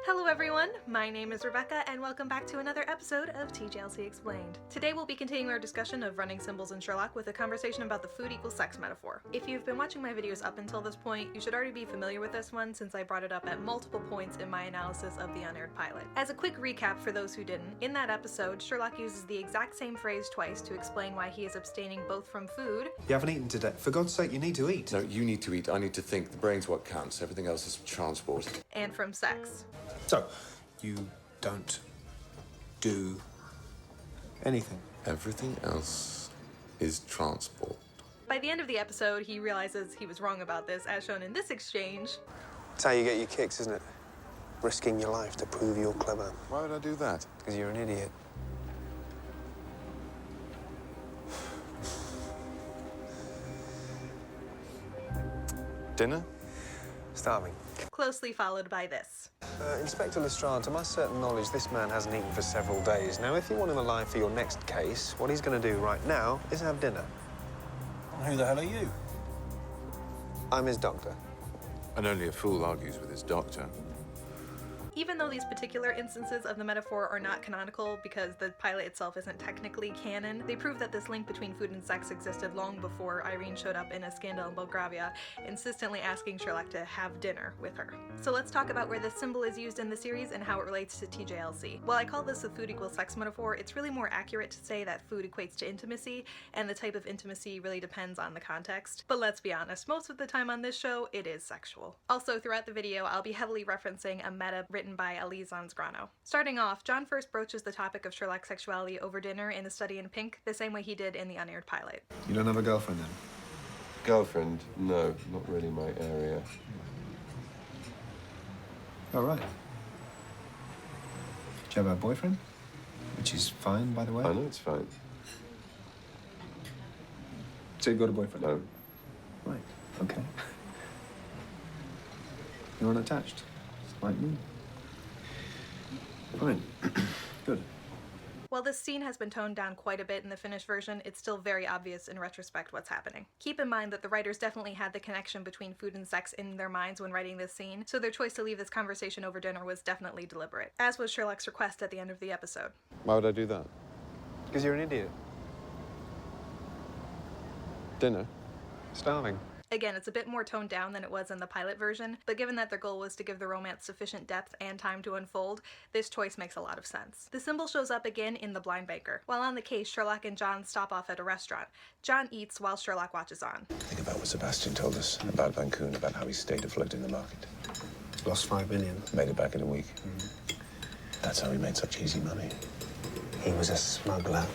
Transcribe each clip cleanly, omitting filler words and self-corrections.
Hello everyone, my name is Rebecca and welcome back to another episode of TJLC Explained. Today we'll be continuing our discussion of running symbols in Sherlock with a conversation about the food equals sex metaphor. If you've been watching my videos up until this point, you should already be familiar with this one since I brought it up at multiple points in my analysis of the unaired pilot. As a quick recap for those who didn't, in that episode, Sherlock uses the exact same phrase twice to explain why he is abstaining both from food. You haven't eaten today. For God's sake, you need to eat. No, you need to eat. I need to think. The brain's what counts. Everything else is transport. And from sex. So, you don't do anything. Everything else is transport. By the end of the episode, he realizes he was wrong about this, as shown in this exchange. That's how you get your kicks, isn't it? Risking your life to prove you're clever. Why would I do that? Because you're an idiot. Dinner? Starving. Closely followed by this. Inspector Lestrade, to my certain knowledge, this man hasn't eaten for several days. Now, if you want him alive for your next case, what he's going to do right now is have dinner. Who the hell are you? I'm his doctor. And only a fool argues with his doctor. Even though these particular instances of the metaphor are not canonical because the pilot itself isn't technically canon, they prove that this link between food and sex existed long before Irene showed up in a scandal in Belgravia, insistently asking Sherlock to have dinner with her. So let's talk about where this symbol is used in the series and how it relates to TJLC. While I call this a food equals sex metaphor, it's really more accurate to say that food equates to intimacy, and the type of intimacy really depends on the context. But let's be honest, most of the time on this show, it is sexual. Also, throughout the video, I'll be heavily referencing a meta written by Allysongrono. Starting off, John first broaches the topic of Sherlock's sexuality over dinner in The Study in Pink, the same way he did in the unaired pilot. You don't have a girlfriend, then? Girlfriend? No, not really my area. All right. Do you have a boyfriend? Which is fine, by the way. I know it's fine. So you've got a boyfriend? No. Right, okay. You're unattached, like me. Fine. Good. While this scene has been toned down quite a bit in the finished version, it's still very obvious in retrospect what's happening. Keep in mind that the writers definitely had the connection between food and sex in their minds when writing this scene, so their choice to leave this conversation over dinner was definitely deliberate, as was Sherlock's request at the end of the episode. Why would I do that? Because you're an idiot. Dinner? Starving. Again, it's a bit more toned down than it was in the pilot version, but given that their goal was to give the romance sufficient depth and time to unfold, this choice makes a lot of sense. The symbol shows up again in The Blind Banker. While on the case, Sherlock and John stop off at a restaurant. John eats while Sherlock watches on. Think about what Sebastian told us about Van Koon, about how he stayed afloat in the market. Lost 5 million. Made it back in a week. That's how he made such easy money. He was a smuggler.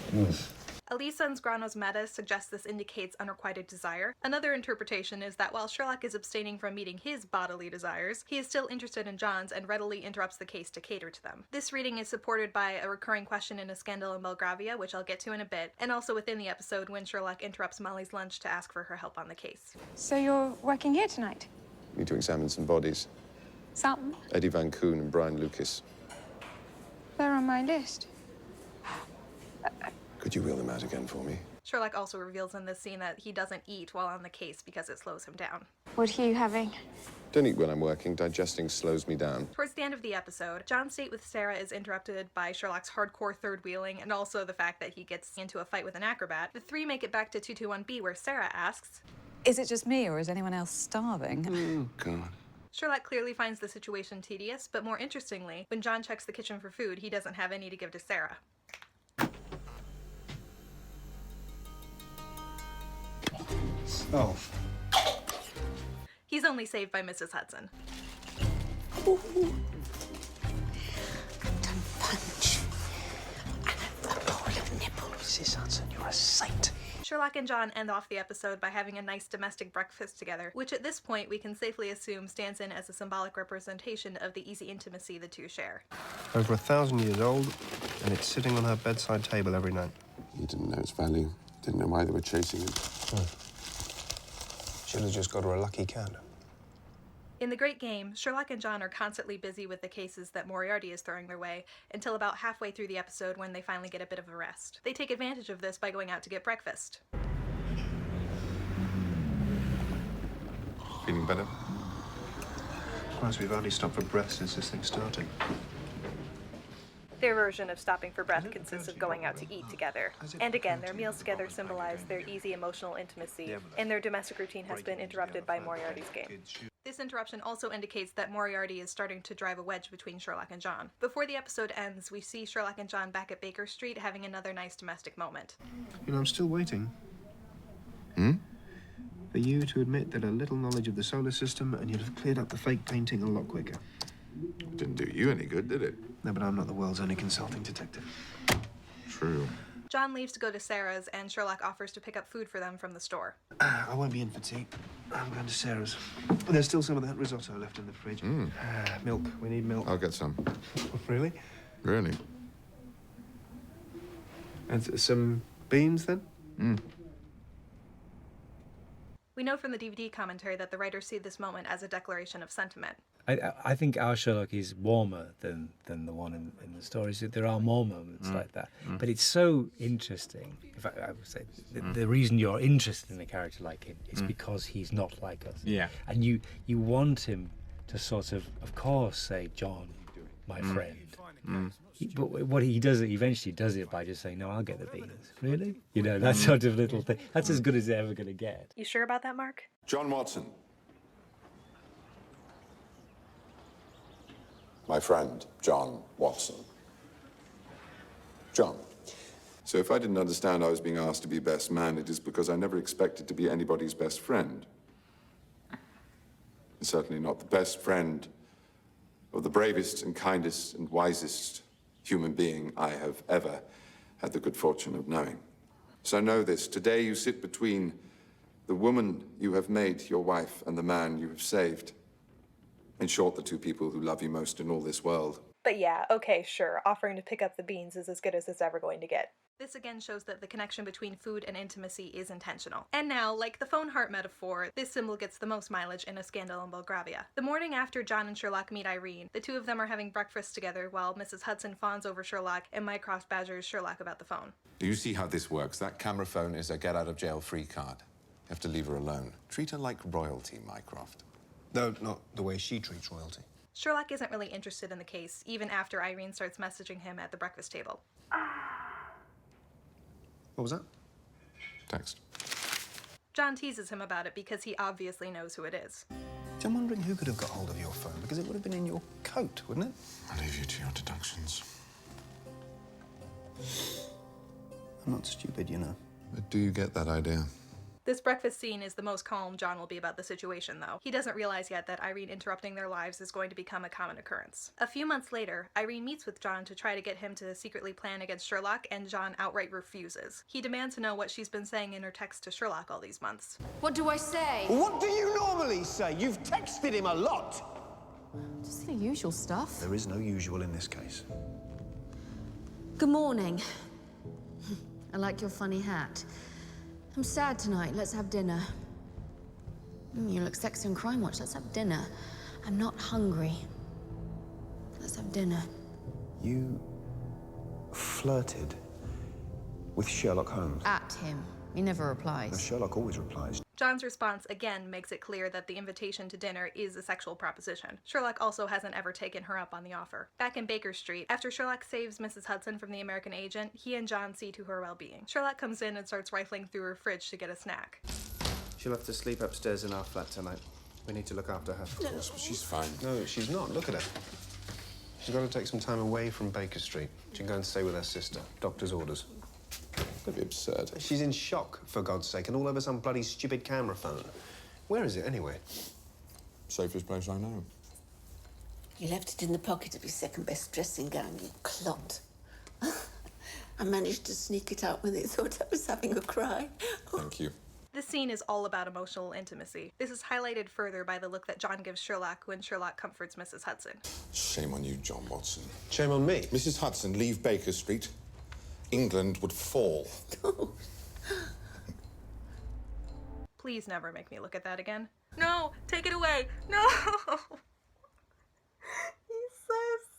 Allysongrono's meta suggests this indicates unrequited desire. Another interpretation is that while Sherlock is abstaining from meeting his bodily desires, he is still interested in John's and readily interrupts the case to cater to them. This reading is supported by a recurring question in A Scandal in Belgravia, which I'll get to in a bit, and also within the episode when Sherlock interrupts Molly's lunch to ask for her help on the case. So you're working here tonight? Need to examine some bodies. Some? Eddie Van Koon and Brian Lucas. They're on my list. Could you wheel them out again for me? Sherlock also reveals in this scene that he doesn't eat while on the case because it slows him down. What are you having? Don't eat when I'm working. Digesting slows me down. Towards the end of the episode, John's date with Sarah is interrupted by Sherlock's hardcore third wheeling and also the fact that he gets into a fight with an acrobat. The three make it back to 221B where Sarah asks, "Is it just me or is anyone else starving?" Oh, God. Sherlock clearly finds the situation tedious, but more interestingly, when John checks the kitchen for food, he doesn't have any to give to Sarah. Oh. He's only saved by Mrs. Hudson. Don't punch. And a bowl of nibbles. Mrs. Hudson, you're a saint. Sherlock and John end off the episode by having a nice domestic breakfast together, which at this point we can safely assume stands in as a symbolic representation of the easy intimacy the two share. Over 1,000 years old, and it's sitting on her bedside table every night. He didn't know its value. Didn't know why they were chasing it. Should have just got her a lucky cat. In The Great Game, Sherlock and John are constantly busy with the cases that Moriarty is throwing their way, until about halfway through the episode when they finally get a bit of a rest. They take advantage of this by going out to get breakfast. Feeling better? surprised we've hardly stopped for breath since this thing started. Their version of stopping for breath consists of going out to eat together. And again, their meals together symbolize their easy emotional intimacy, and their domestic routine has been interrupted by Moriarty's game. This interruption also indicates that Moriarty is starting to drive a wedge between Sherlock and John. Before the episode ends, we see Sherlock and John back at Baker Street having another nice domestic moment. You know, I'm still waiting. For you to admit that a little knowledge of the solar system and you'd have cleared up the fake painting a lot quicker. Didn't do you any good, did it? No, but I'm not the world's only consulting detective. True. John leaves to go to Sarah's, and Sherlock offers to pick up food for them from the store. I won't be in for tea. I'm going to Sarah's. There's still some of that risotto left in the fridge. Milk. We need milk. I'll get some. Really? Really? And some beans, then? We know from the DVD commentary that the writers see this moment as a declaration of sentiment. I think our Sherlock is warmer than the one in the stories. There are more moments like that. But it's so interesting. In fact, I would say the reason you're interested in a character like him is because he's not like us. Yeah. And you want him to sort of course, say, John, my friend. But what he does, eventually does it by just saying, no, I'll get the beans. Really? You know, that sort of little thing. That's as good as they're ever going to get. You sure about that, Mark? John Watson. My friend, John Watson. John. So if I didn't understand I was being asked to be best man, it is because I never expected to be anybody's best friend. And certainly not the best friend of the bravest and kindest and wisest human being I have ever had the good fortune of knowing. So know this, today you sit between the woman you have made your wife and the man you have saved. In short, the two people who love you most in all this world. But yeah, okay, sure, offering to pick up the beans is as good as it's ever going to get. This again shows that the connection between food and intimacy is intentional. And now, like the phone heart metaphor, this symbol gets the most mileage in A Scandal in Belgravia. The morning after John and Sherlock meet Irene, the two of them are having breakfast together while Mrs. Hudson fawns over Sherlock and Mycroft badgers Sherlock about the phone. Do you see how this works? That camera phone is a get-out-of-jail-free card. You have to leave her alone. Treat her like royalty, Mycroft. No, not the way she treats royalty. Sherlock isn't really interested in the case, even after Irene starts messaging him at the breakfast table. What was that? Text. John teases him about it because he obviously knows who it is. I'm wondering who could have got hold of your phone, because it would have been in your coat, wouldn't it? I'll leave you to your deductions. I'm not stupid, you know. But do you get that idea? This breakfast scene is the most calm John will be about the situation, though. He doesn't realize yet that Irene interrupting their lives is going to become a common occurrence. A few months later, Irene meets with John to try to get him to secretly plan against Sherlock, and John outright refuses. He demands to know what she's been saying in her text to Sherlock all these months. What do I say? What do you normally say? You've texted him a lot. Just the usual stuff. There is no usual in this case. Good morning. I like your funny hat. I'm sad tonight. Let's have dinner. You look sexy on Crime Watch. Let's have dinner. I'm not hungry. Let's have dinner. You flirted with Sherlock Holmes. At him. He never Now, replies. Sherlock always replies. John's response again makes it clear that the invitation to dinner is a sexual proposition. Sherlock also hasn't ever taken her up on the offer. Back in Baker Street, after Sherlock saves Mrs. Hudson from the American agent, he and John see to her well-being. Sherlock comes in and starts rifling through her fridge to get a snack. She'll have to sleep upstairs in our flat tonight. We need to look after her. Of course, but she's fine. No, she's not. Look at her. She's got to take some time away from Baker Street. She can go and stay with her sister. Doctor's orders. That'd be absurd. She's in shock, for God's sake, and all over some bloody stupid camera phone. Where is it, anyway? Safest place I know. You left it in the pocket of your second-best dressing gown, you clot. I managed to sneak it out when they thought I was having a cry. Thank you. This scene is all about emotional intimacy. This is highlighted further by the look that John gives Sherlock when Sherlock comforts Mrs. Hudson. Shame on you, John Watson. Shame on me. Mrs. Hudson, leave Baker Street. England would fall. Please never make me look at that again. No! Take it away! No! He's so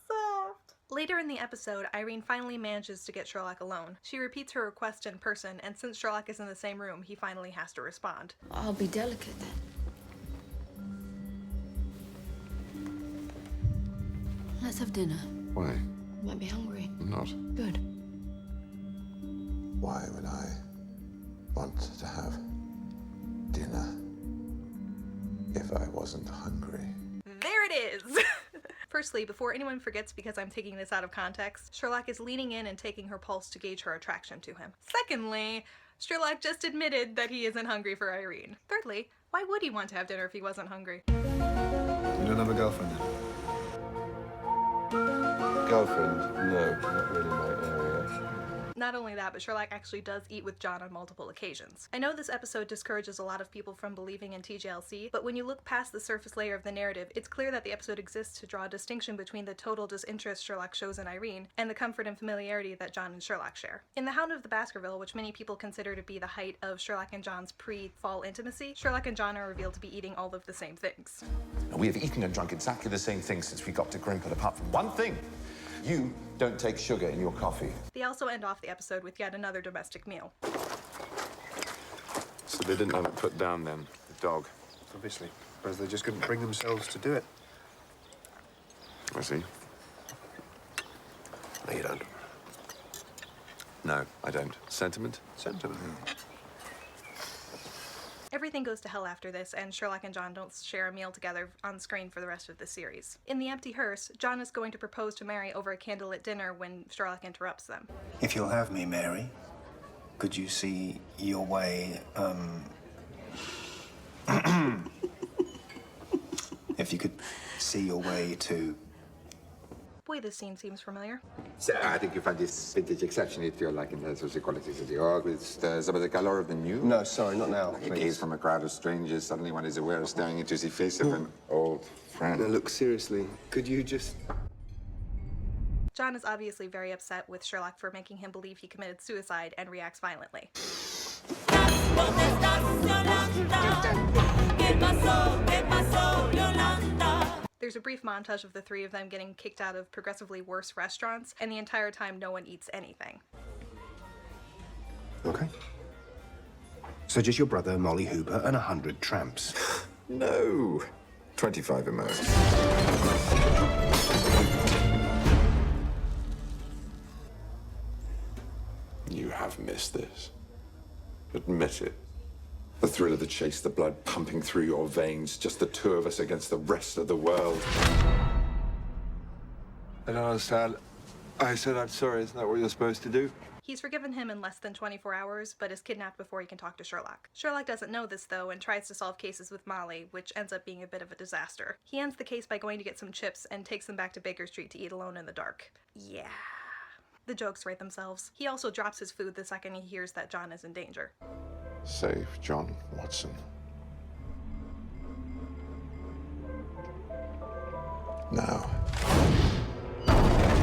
soft. Later in the episode, Irene finally manages to get Sherlock alone. She repeats her request in person, and since Sherlock is in the same room, he finally has to respond. I'll be delicate then. let's have dinner. Why? You might be hungry. I'm not. Good. Why would I want to have dinner if I wasn't hungry? There it is! Firstly, before anyone forgets because I'm taking this out of context, Sherlock is leaning in and taking her pulse to gauge her attraction to him. Secondly, Sherlock just admitted that he isn't hungry for Irene. Thirdly, why would he want to have dinner if he wasn't hungry? You don't have a girlfriend then? Girlfriend? No, not really my area. Not only that, but Sherlock actually does eat with John on multiple occasions. I know this episode discourages a lot of people from believing in TJLC, but when you look past the surface layer of the narrative, it's clear that the episode exists to draw a distinction between the total disinterest Sherlock shows in Irene and the comfort and familiarity that John and Sherlock share. In The Hound of the Baskerville, which many people consider to be the height of Sherlock and John's pre-fall intimacy, Sherlock and John are revealed to be eating all of the same things. We have eaten and drunk exactly the same thing since we got to Grimpen, apart from one thing. You don't take sugar in your coffee. They also end off the episode with yet another domestic meal. So they didn't have it put down then, the dog? Obviously. Whereas they just couldn't bring themselves to do it. I see. No, you don't. No, I don't. Sentiment? Sentiment. Everything goes to hell after this, and Sherlock and John don't share a meal together on screen for the rest of the series. In The Empty Hearse, John is going to propose to Mary over a candlelit dinner when Sherlock interrupts them. If you'll have me, Mary, could you see your way, if you could see your way to... Boy, this scene seems familiar. So I think you find this vintage exceptionally feel like in terms of the qualities of the org, with some of the color of the new. No, sorry, not now, Like a gaze from a crowd of strangers, suddenly one is aware of staring into the face of an old friend. No, look, seriously, could you just... John is obviously very upset with Sherlock for making him believe he committed suicide and reacts violently. There's a brief montage of the three of them getting kicked out of progressively worse restaurants, and the entire time no one eats anything. Okay. So just your brother, Molly Hooper, and 100 tramps. No. 25 at most. You have missed this. Admit it. The thrill of the chase, the blood pumping through your veins, just the two of us against the rest of the world. I don't understand. I said I'm sorry. Isn't that what you're supposed to do? He's forgiven him in less than 24 hours, but is kidnapped before he can talk to Sherlock. Sherlock doesn't know this, though, and tries to solve cases with Molly, which ends up being a bit of a disaster. He ends the case by going to get some chips and takes them back to Baker Street to eat alone in the dark. Yeah. The jokes write themselves. He also drops his food the second he hears that John is in danger. Save John Watson. Now.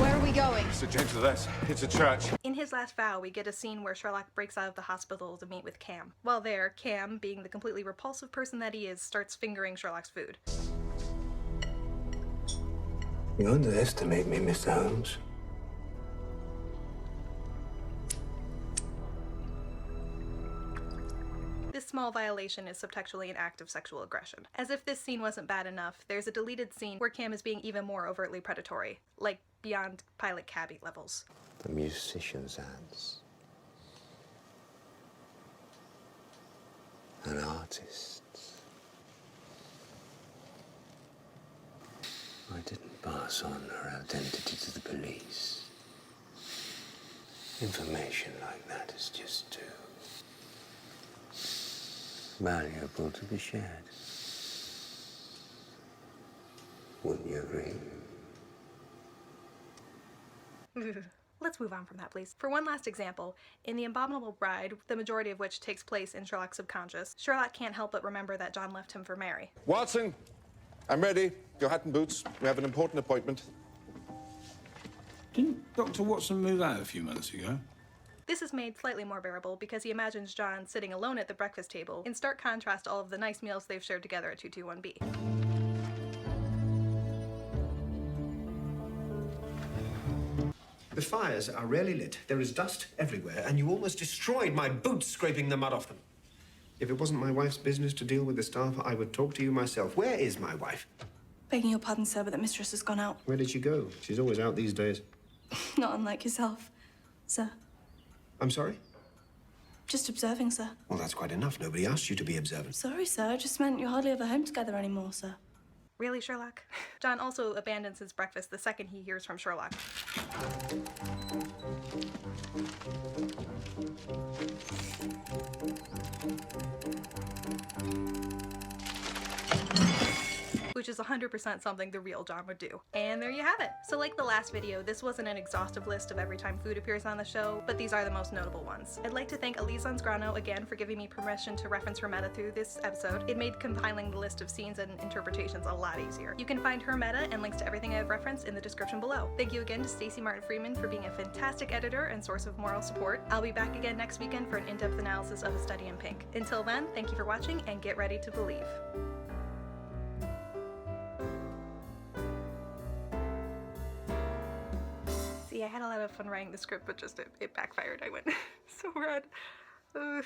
Where are we going? St. James the Less. It's a church. In his last vow, we get a scene where Sherlock breaks out of the hospital to meet with Cam. While there, Cam, being the completely repulsive person that he is, starts fingering Sherlock's food. You underestimate me, Mr. Holmes. This small violation is subtextually an act of sexual aggression. As if this scene wasn't bad enough, there's a deleted scene where Cam is being even more overtly predatory, like beyond pilot cabbie levels. The musician's hands. An artist's. I didn't pass on her identity to the police. Information like that is just too valuable to be shared. Wouldn't you agree? Let's move on from that, please. For one last example, in The Abominable Bride, the majority of which takes place in Sherlock's subconscious, Sherlock can't help but remember that John left him for Mary. Watson, I'm ready. Your hat and boots. We have an important appointment. Didn't Dr. Watson move out a few months ago? This is made slightly more bearable because he imagines John sitting alone at the breakfast table, in stark contrast to all of the nice meals they've shared together at 221B. The fires are rarely lit. There is dust everywhere, and you almost destroyed my boots scraping the mud off them. If it wasn't my wife's business to deal with the staff, I would talk to you myself. Where is my wife? Begging your pardon, sir, but the mistress has gone out. Where did she go? She's always out these days. Not unlike yourself, sir. I'm sorry? Just observing, sir. Well, that's quite enough. Nobody asked you to be observant. Sorry, sir. I just meant you're hardly ever home together anymore, sir. Really, Sherlock? John also abandons his breakfast the second he hears from Sherlock. Which is 100% something the real John would do. And there you have it. So like the last video, this wasn't an exhaustive list of every time food appears on the show, but these are the most notable ones. I'd like to thank Allysongrono again for giving me permission to reference her meta through this episode. It made compiling the list of scenes and interpretations a lot easier. You can find her meta and links to everything I've referenced in the description below. Thank you again to Stacey Martin Freeman for being a fantastic editor and source of moral support. I'll be back again next weekend for an in-depth analysis of A Study in Pink. Until then, thank you for watching and get ready to believe. I had a lot of fun writing the script, but just it backfired. I went so red. Ugh.